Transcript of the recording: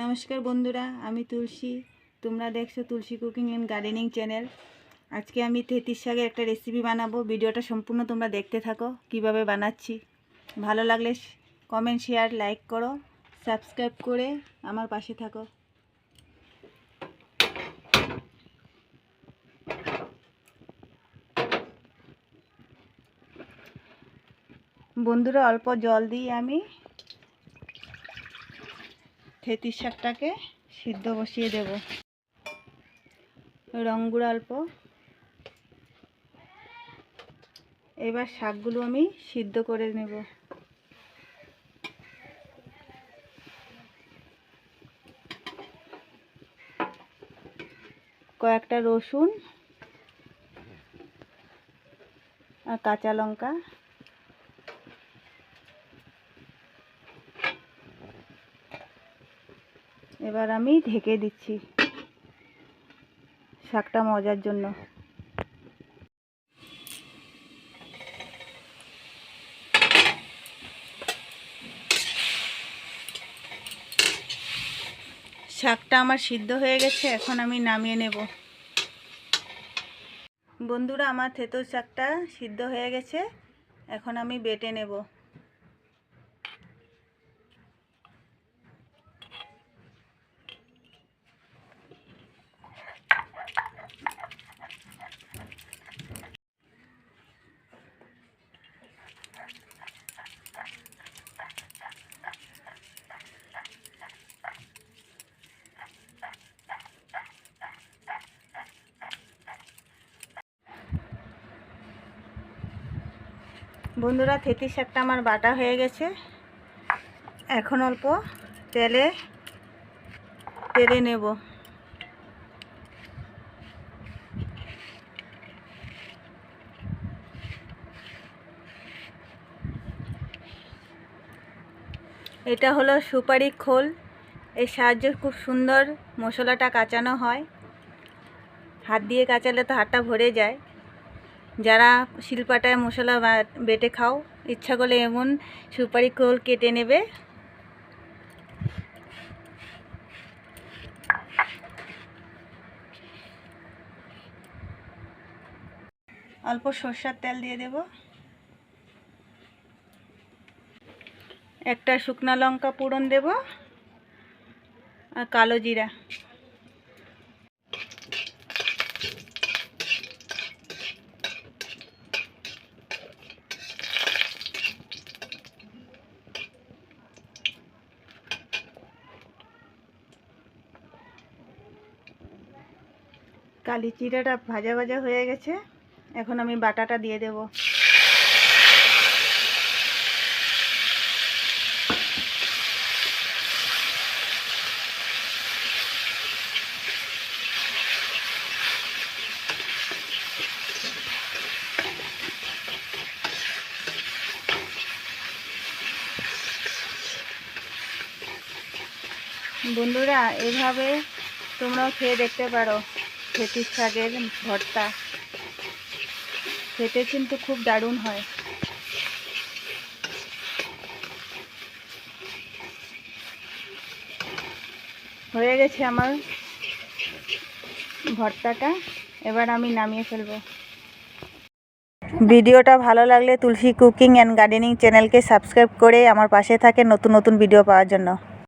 নমস্কার বন্ধুরা, আমি তুলসী। তোমরা দেখছো তুলসী কুকিং অ্যান্ড গার্ডেনিং চ্যানেল। আজকে আমি তেঁতির শাকের একটা রেসিপি বানাবো। ভিডিওটা সম্পূর্ণ তোমরা দেখতে থাকো কিভাবে বানাচ্ছি। ভালো লাগলে কমেন্ট, শেয়ার, লাইক করো, সাবস্ক্রাইব করে আমার পাশে থাকো। বন্ধুরা, অল্প জল দিয়ে আমি তেঁতির শাকটাকে সিদ্ধ বসিয়ে দেব। রং গুঁড়ো অল্প। এবার শাকগুলো আমি সিদ্ধ করে নেব। কয়েকটা রসুন আর কাঁচা লঙ্কা, এবার আমি ঢেকে দিচ্ছি শাকটা মজার জন্য। শাকটা আমার সিদ্ধ হয়ে গেছে, এখন আমি নামিয়ে নেব। বন্ধুরা, আমার তেঁতুল শাকটা সিদ্ধ হয়ে গেছে, এখন আমি বেটে নেব। বন্ধুরা, তেঁতির শাকটা আমার বাটা হয়ে গেছে, এখন অল্প তেলে নেব। এটা হলো সুপারি খোল। এর সাহায্যে খুব সুন্দর মশলাটা কাচানো হয়। হাত দিয়ে কাচালে তো হাতটা ভরে যায়। যারা শিলপাটায় মশলা বেটে খাও, ইচ্ছা করলে এমন সুপারি খোল কেটে নেবে। অল্প সরষের তেল দিয়ে দেব। একটা শুকনো লঙ্কা ফোড়ন দেব আর কালো জিরা। কালি জিরাটা ভাজা ভাজা হয়ে গেছে, এখন আমি বাটাটা দিয়ে দেব। বন্ধুরা, এভাবে তোমরাও খেয়ে দেখতে পারো তেঁতির শাকের ভর্তা। খেতে কিন্তু খুব দারুণ হয়। হয়ে গেছে আমার ভর্তাটা, এবার আমি নামিয়ে ফেলবো। ভিডিওটা ভালো লাগলে তুলসী কুকিং অ্যান্ড গার্ডেনিং চ্যানেলকে সাবস্ক্রাইব করে আমার পাশে থাকে নতুন নতুন ভিডিও পাওয়ার জন্য।